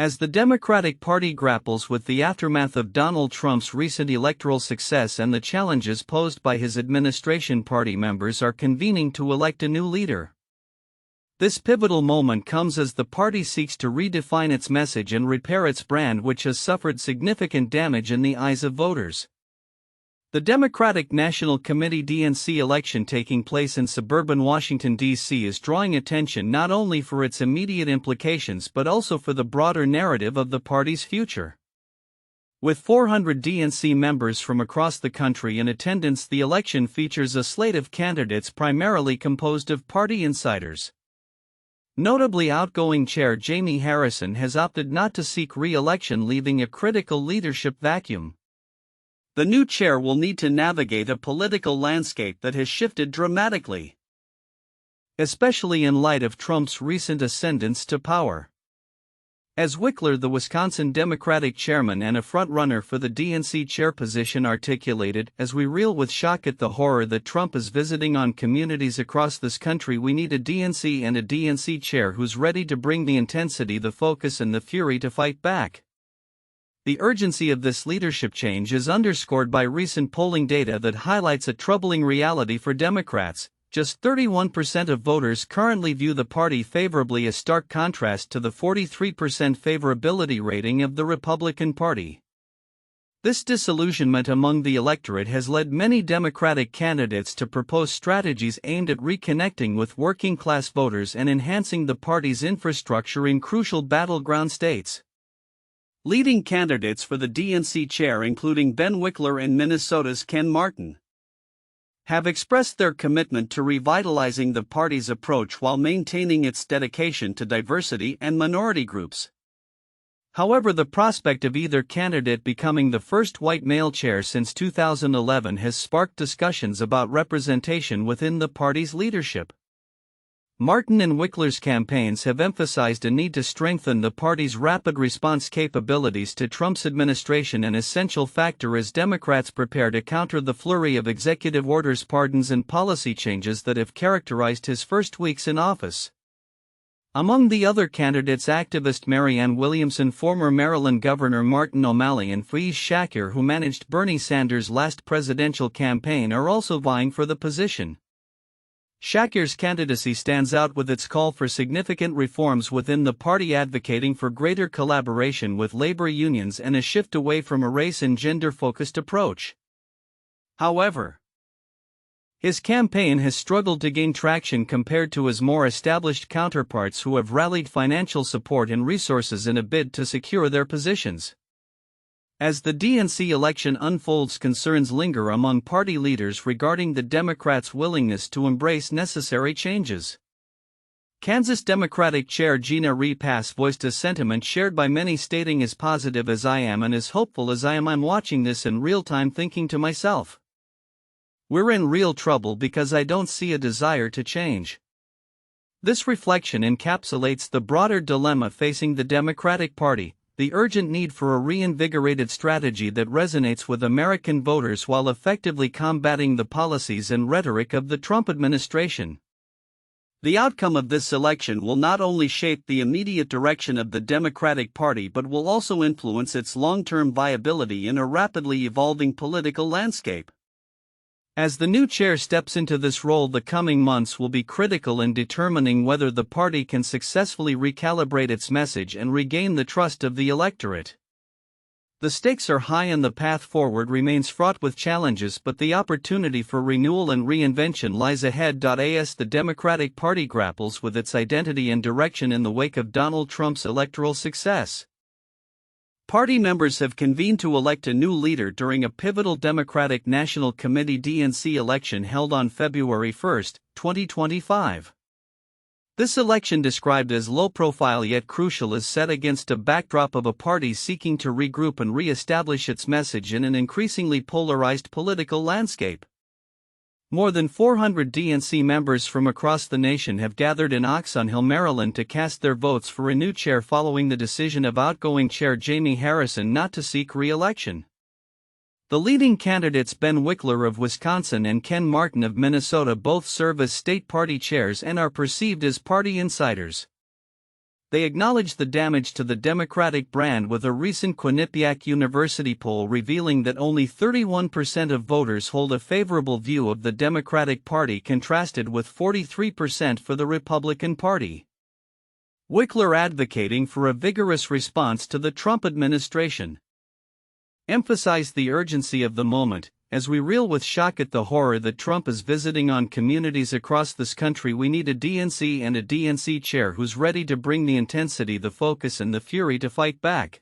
As the Democratic Party grapples with the aftermath of Donald Trump's recent electoral success and the challenges posed by his administration, party members are convening to elect a new leader. This pivotal moment comes as the party seeks to redefine its message and repair its brand, which has suffered significant damage in the eyes of voters. The Democratic National Committee (DNC) election taking place in suburban Washington, D.C. is drawing attention not only for its immediate implications but also for the broader narrative of the party's future. With 400 DNC members from across the country in attendance, the election features a slate of candidates primarily composed of party insiders. Notably, outgoing Chair Jaime Harrison has opted not to seek re-election, leaving a critical leadership vacuum. The new chair will need to navigate a political landscape that has shifted dramatically, especially in light of Trump's recent ascendance to power. As Wikler, the Wisconsin Democratic chairman and a front-runner for the DNC chair position, articulated, "As we reel with shock at the horror that Trump is visiting on communities across this country, we need a DNC and a DNC chair who's ready to bring the intensity, the focus, and the fury to fight back." The urgency of this leadership change is underscored by recent polling data that highlights a troubling reality for Democrats. Just 31% of voters currently view the party favorably, a stark contrast to the 43% favorability rating of the Republican Party. This disillusionment among the electorate has led many Democratic candidates to propose strategies aimed at reconnecting with working-class voters and enhancing the party's infrastructure in crucial battleground states. Leading candidates for the DNC chair, including Ben Wikler and Minnesota's Ken Martin, have expressed their commitment to revitalizing the party's approach while maintaining its dedication to diversity and minority groups. However, the prospect of either candidate becoming the first white male chair since 2011 has sparked discussions about representation within the party's leadership. Martin and Wikler's campaigns have emphasized a need to strengthen the party's rapid response capabilities to Trump's administration, an essential factor as Democrats prepare to counter the flurry of executive orders, pardons, and policy changes that have characterized his first weeks in office. Among the other candidates, activist Marianne, Williamson, former Maryland Governor Martin O'Malley, and Faiz Shakir, who managed Bernie Sanders' last presidential campaign, are also vying for the position. Shakir's candidacy stands out with its call for significant reforms within the party, advocating for greater collaboration with labor unions and a shift away from a race and gender-focused approach. However, his campaign has struggled to gain traction compared to his more established counterparts, who have rallied financial support and resources in a bid to secure their positions. As the DNC election unfolds, concerns linger among party leaders regarding the Democrats' willingness to embrace necessary changes. Kansas Democratic Chair Gina Repass voiced a sentiment shared by many, stating, "As positive as I am and as hopeful as I am, I'm watching this in real time thinking to myself, we're in real trouble because I don't see a desire to change." This reflection encapsulates the broader dilemma facing the Democratic Party: the urgent need for a reinvigorated strategy that resonates with American voters while effectively combating the policies and rhetoric of the Trump administration. The outcome of this election will not only shape the immediate direction of the Democratic Party but will also influence its long-term viability in a rapidly evolving political landscape. As the new chair steps into this role, the coming months will be critical in determining whether the party can successfully recalibrate its message and regain the trust of the electorate. The stakes are high and the path forward remains fraught with challenges, but the opportunity for renewal and reinvention lies ahead. As the Democratic Party grapples with its identity and direction in the wake of Donald Trump's electoral success, party members have convened to elect a new leader during a pivotal Democratic National Committee (DNC) election held on February 1, 2025. This election, described as low-profile yet crucial, is set against a backdrop of a party seeking to regroup and re-establish its message in an increasingly polarized political landscape. More than 400 DNC members from across the nation have gathered in Oxon Hill, Maryland, to cast their votes for a new chair following the decision of outgoing Chair Jaime Harrison not to seek re-election. The leading candidates, Ben Wikler of Wisconsin and Ken Martin of Minnesota, both serve as state party chairs and are perceived as party insiders. they acknowledged the damage to the Democratic brand with a recent Quinnipiac University poll revealing that only 31% of voters hold a favorable view of the Democratic Party, contrasted with 43% for the Republican Party. Wikler advocating for a vigorous response to the Trump administration emphasized the urgency of the moment. As we reel with shock at the horror that Trump is visiting on communities across this country, we need a DNC and a DNC chair who's ready to bring the intensity, the focus, and the fury to fight back.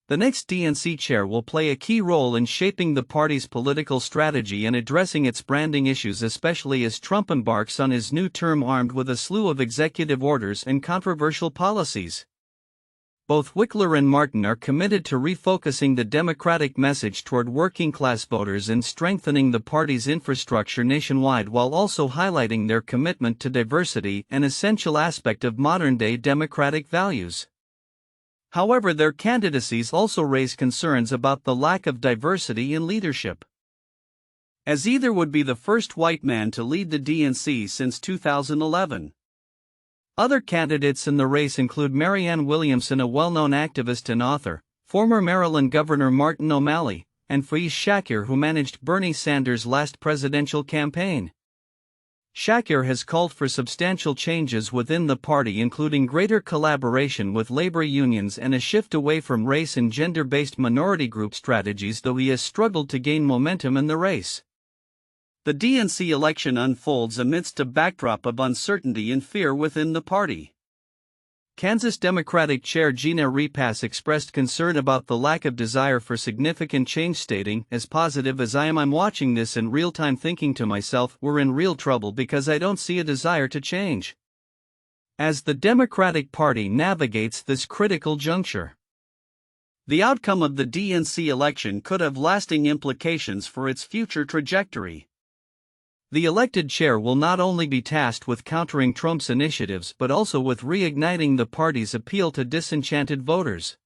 The next DNC chair will play a key role in shaping the party's political strategy and addressing its branding issues, especially as Trump embarks on his new term armed with a slew of executive orders and controversial policies. Both Wikler and Martin are committed to refocusing the Democratic message toward working-class voters and strengthening the party's infrastructure nationwide, while also highlighting their commitment to diversity, an essential aspect of modern-day democratic values. However, their candidacies also raise concerns about the lack of diversity in leadership, as either would be the first white man to lead the DNC since 2011. Other candidates in the race include Marianne Williamson, a well-known activist and author, former Maryland Governor Martin O'Malley, and Faiz Shakir, who managed Bernie Sanders' last presidential campaign. Shakir has called for substantial changes within the party, including greater collaboration with labor unions and a shift away from race and gender-based minority group strategies, though he has struggled to gain momentum in the race. The DNC election unfolds amidst a backdrop of uncertainty and fear within the party. Kansas Democratic Chair Jaime Harrison expressed concern about the lack of desire for significant change, stating, "As positive as I am, I'm watching this in real time thinking to myself, we're in real trouble because I don't see a desire to change." As the Democratic Party navigates this critical juncture, the outcome of the DNC election could have lasting implications for its future trajectory. The elected chair will not only be tasked with countering Trump's initiatives but also with reigniting the party's appeal to disenchanted voters.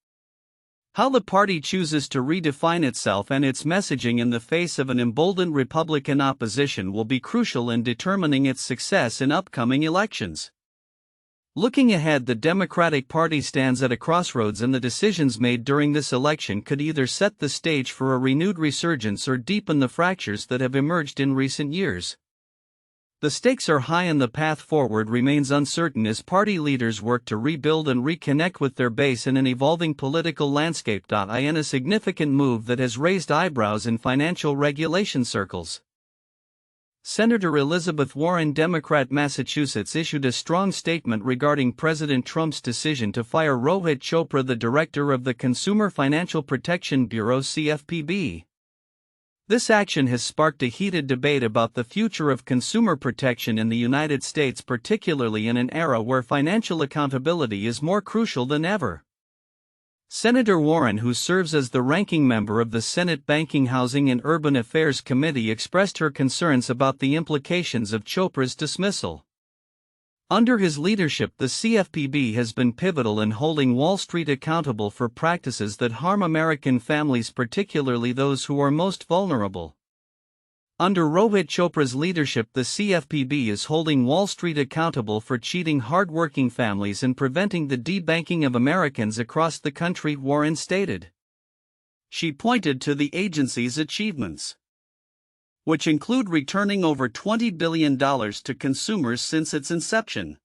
How the party chooses to redefine itself and its messaging in the face of an emboldened Republican opposition will be crucial in determining its success in upcoming elections. Looking ahead, the Democratic Party stands at a crossroads, and the decisions made during this election could either set the stage for a renewed resurgence or deepen the fractures that have emerged in recent years. The stakes are high and the path forward remains uncertain as party leaders work to rebuild and reconnect with their base in an evolving political landscape. In a significant move that has raised eyebrows in financial regulation circles, Senator Elizabeth Warren, Democrat, Massachusetts, issued a strong statement regarding President Trump's decision to fire Rohit Chopra, the director of the Consumer Financial Protection Bureau (CFPB). This action has sparked a heated debate about the future of consumer protection in the United States, particularly in an era where financial accountability is more crucial than ever. Senator Warren, who serves as the ranking member of the Senate Banking, Housing and Urban Affairs Committee, expressed her concerns about the implications of Chopra's dismissal. Under his leadership, the CFPB has been pivotal in holding Wall Street accountable for practices that harm American families, particularly those who are most vulnerable. Under Rohit Chopra's leadership, the CFPB is holding Wall Street accountable for cheating hard-working families and preventing the debanking of Americans across the country, Warren stated. She pointed to the agency's achievements, which include returning over $20 billion to consumers since its inception.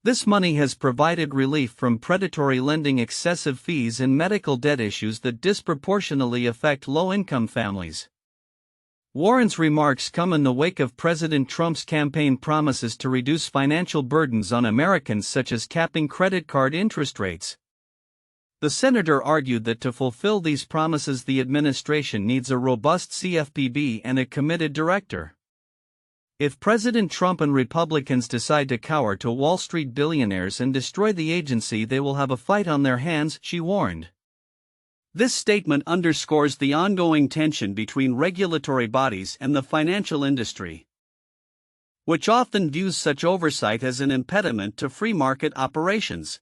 This money has provided relief from predatory lending, excessive fees, and medical debt issues that disproportionately affect low-income families. Warren's remarks come in the wake of President Trump's campaign promises to reduce financial burdens on Americans, such as capping credit card interest rates. The senator argued that to fulfill these promises, the administration needs a robust CFPB and a committed director. If President Trump and Republicans decide to cower to Wall Street billionaires and destroy the agency, they will have a fight on their hands, she warned. This statement underscores the ongoing tension between regulatory bodies and the financial industry, which often views such oversight as an impediment to free market operations.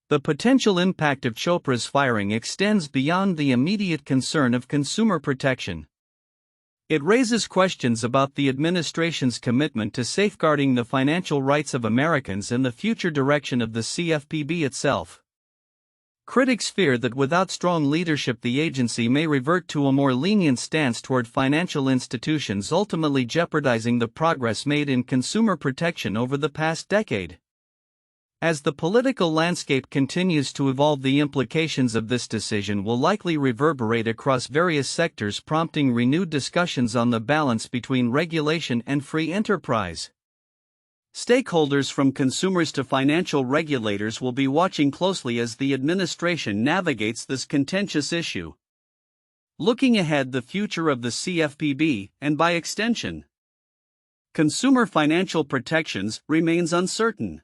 The potential impact of Chopra's firing extends beyond the immediate concern of consumer protection. It raises questions about the administration's commitment to safeguarding the financial rights of Americans and the future direction of the CFPB itself. Critics fear that without strong leadership, the agency may revert to a more lenient stance toward financial institutions, ultimately jeopardizing the progress made in consumer protection over the past decade. As the political landscape continues to evolve, the implications of this decision will likely reverberate across various sectors, prompting renewed discussions on the balance between regulation and free enterprise. Stakeholders from consumers to financial regulators will be watching closely as the administration navigates this contentious issue. Looking ahead, the future of the CFPB, and by extension, consumer financial protections, remains uncertain.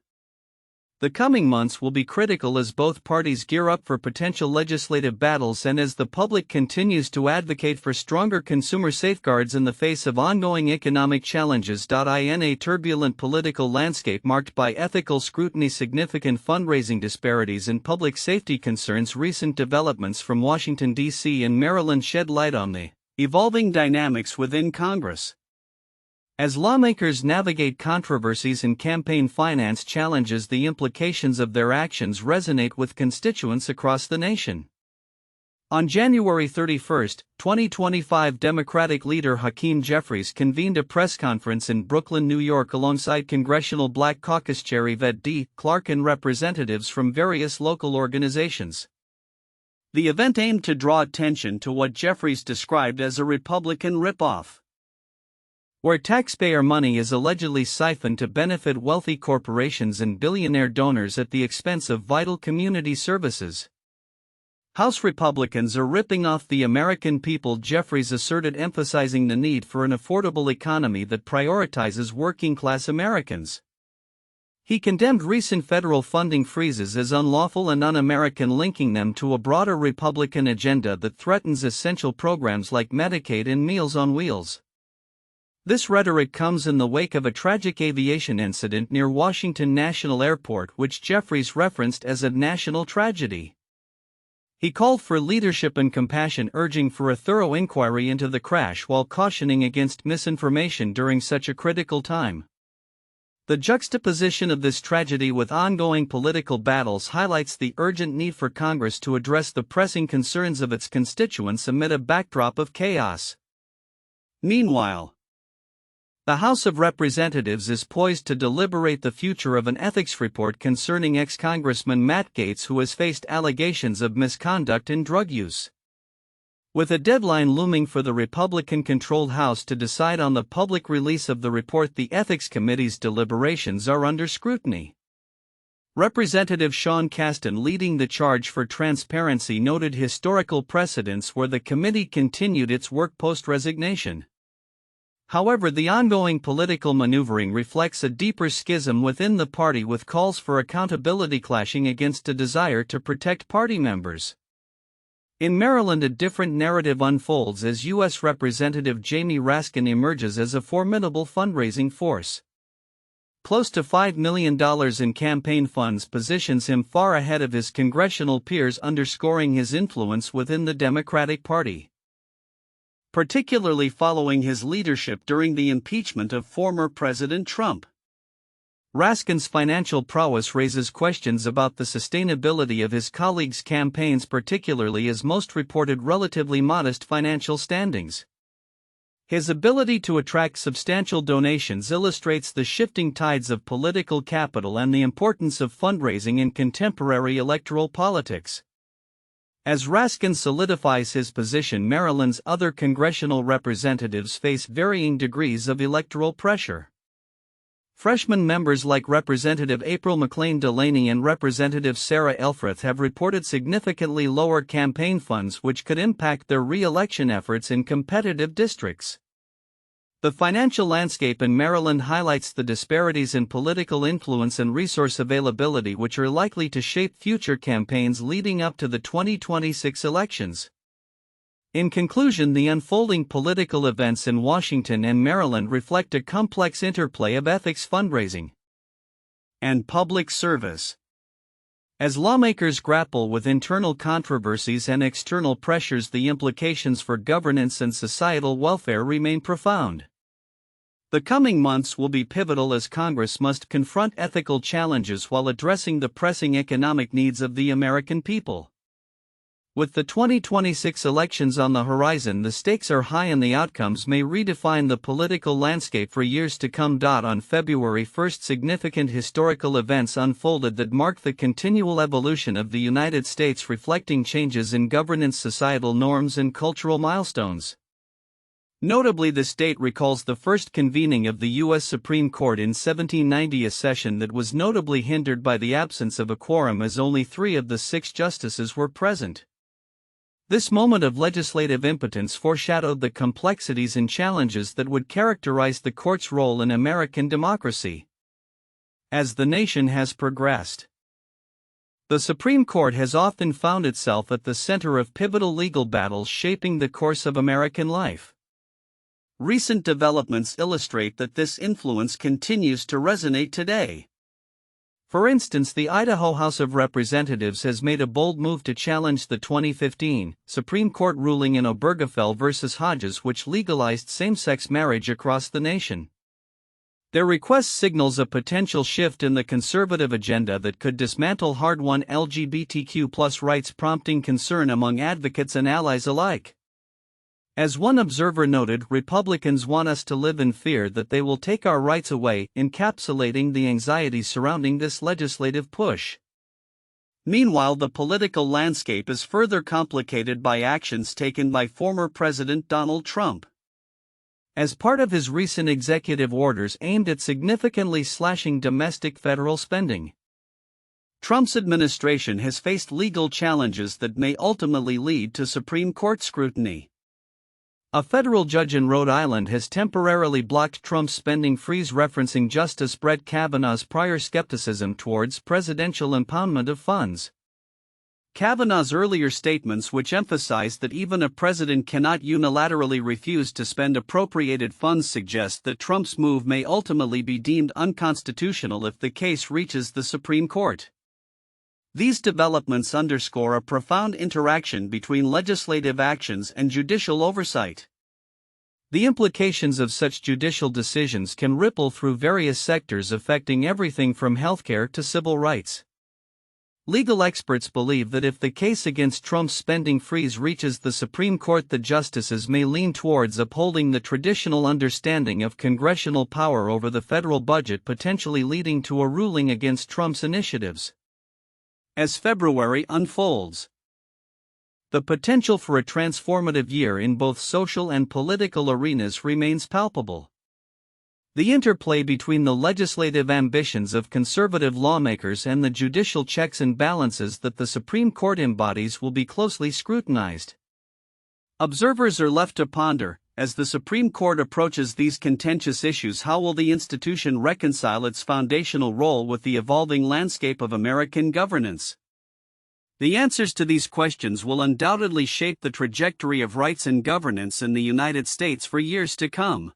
The coming months will be critical as both parties gear up for potential legislative battles and as the public continues to advocate for stronger consumer safeguards in the face of ongoing economic challenges. In a turbulent political landscape marked by ethical scrutiny, significant fundraising disparities, and public safety concerns, recent developments from Washington, D.C. and Maryland shed light on the evolving dynamics within Congress. As lawmakers navigate controversies in campaign finance challenges, the implications of their actions resonate with constituents across the nation. On January 31, 2025, Democratic leader Hakeem Jeffries convened a press conference in Brooklyn, New York, alongside Congressional Black Caucus Chair Yvette D. Clarke and representatives from various local organizations. The event aimed to draw attention to what Jeffries described as a Republican ripoff, where taxpayer money is allegedly siphoned to benefit wealthy corporations and billionaire donors at the expense of vital community services. House Republicans are ripping off the American people, Jeffries asserted, emphasizing the need for an affordable economy that prioritizes working-class Americans. He condemned recent federal funding freezes as unlawful and un-American, linking them to a broader Republican agenda that threatens essential programs like Medicaid and Meals on Wheels. This rhetoric comes in the wake of a tragic aviation incident near Washington National Airport, which Jeffries referenced as a national tragedy. He called for leadership and compassion, urging for a thorough inquiry into the crash while cautioning against misinformation during such a critical time. The juxtaposition of this tragedy with ongoing political battles highlights the urgent need for Congress to address the pressing concerns of its constituents amid a backdrop of chaos. Meanwhile, the House of Representatives is poised to deliberate the future of an ethics report concerning ex-Congressman Matt Gaetz, who has faced allegations of misconduct in drug use. With a deadline looming for the Republican-controlled House to decide on the public release of the report, the Ethics Committee's deliberations are under scrutiny. Representative Sean Casten, leading the charge for transparency, noted historical precedents where the committee continued its work post-resignation. However, the ongoing political maneuvering reflects a deeper schism within the party, with calls for accountability clashing against a desire to protect party members. In Maryland, a different narrative unfolds as U.S. Representative Jamie Raskin emerges as a formidable fundraising force. Close to $5 million in campaign funds positions him far ahead of his congressional peers, underscoring his influence within the Democratic Party, particularly following his leadership during the impeachment of former President Trump. Raskin's financial prowess raises questions about the sustainability of his colleagues' campaigns, particularly as most reported relatively modest financial standings. His ability to attract substantial donations illustrates the shifting tides of political capital and the importance of fundraising in contemporary electoral politics. As Raskin solidifies his position, Maryland's other congressional representatives face varying degrees of electoral pressure. Freshman members like Representative April McLean Delaney and Representative Sarah Elfreth have reported significantly lower campaign funds, which could impact their re-election efforts in competitive districts. The financial landscape in Maryland highlights the disparities in political influence and resource availability, which are likely to shape future campaigns leading up to the 2026 elections. In conclusion, the unfolding political events in Washington and Maryland reflect a complex interplay of ethics, fundraising, and public service. As lawmakers grapple with internal controversies and external pressures, the implications for governance and societal welfare remain profound. The coming months will be pivotal as Congress must confront ethical challenges while addressing the pressing economic needs of the American people. With the 2026 elections on the horizon, the stakes are high and the outcomes may redefine the political landscape for years to come. On February 1, significant historical events unfolded that mark the continual evolution of the United States, reflecting changes in governance, societal norms, and cultural milestones. Notably, this date recalls the first convening of the U.S. Supreme Court in 1790, a session that was notably hindered by the absence of a quorum, as only 3 of the 6 justices were present. This moment of legislative impotence foreshadowed the complexities and challenges that would characterize the court's role in American democracy. As the nation has progressed, the Supreme Court has often found itself at the center of pivotal legal battles shaping the course of American life. Recent developments illustrate that this influence continues to resonate today. For instance, the Idaho House of Representatives has made a bold move to challenge the 2015 Supreme Court ruling in Obergefell v. Hodges, which legalized same-sex marriage across the nation. Their request signals a potential shift in the conservative agenda that could dismantle hard-won LGBTQ+ rights, prompting concern among advocates and allies alike. As one observer noted, Republicans want us to live in fear that they will take our rights away, encapsulating the anxiety surrounding this legislative push. Meanwhile, the political landscape is further complicated by actions taken by former President Donald Trump. As part of his recent executive orders aimed at significantly slashing domestic federal spending, Trump's administration has faced legal challenges that may ultimately lead to Supreme Court scrutiny. A federal judge in Rhode Island has temporarily blocked Trump's spending freeze, referencing Justice Brett Kavanaugh's prior skepticism towards presidential impoundment of funds. Kavanaugh's earlier statements, which emphasized that even a president cannot unilaterally refuse to spend appropriated funds, suggest that Trump's move may ultimately be deemed unconstitutional if the case reaches the Supreme Court. These developments underscore a profound interaction between legislative actions and judicial oversight. The implications of such judicial decisions can ripple through various sectors, affecting everything from healthcare to civil rights. Legal experts believe that if the case against Trump's spending freeze reaches the Supreme Court, the justices may lean towards upholding the traditional understanding of congressional power over the federal budget, potentially leading to a ruling against Trump's initiatives. As February unfolds, the potential for a transformative year in both social and political arenas remains palpable. The interplay between the legislative ambitions of conservative lawmakers and the judicial checks and balances that the Supreme Court embodies will be closely scrutinized. Observers are left to ponder, as the Supreme Court approaches these contentious issues, how will the institution reconcile its foundational role with the evolving landscape of American governance? The answers to these questions will undoubtedly shape the trajectory of rights and governance in the United States for years to come.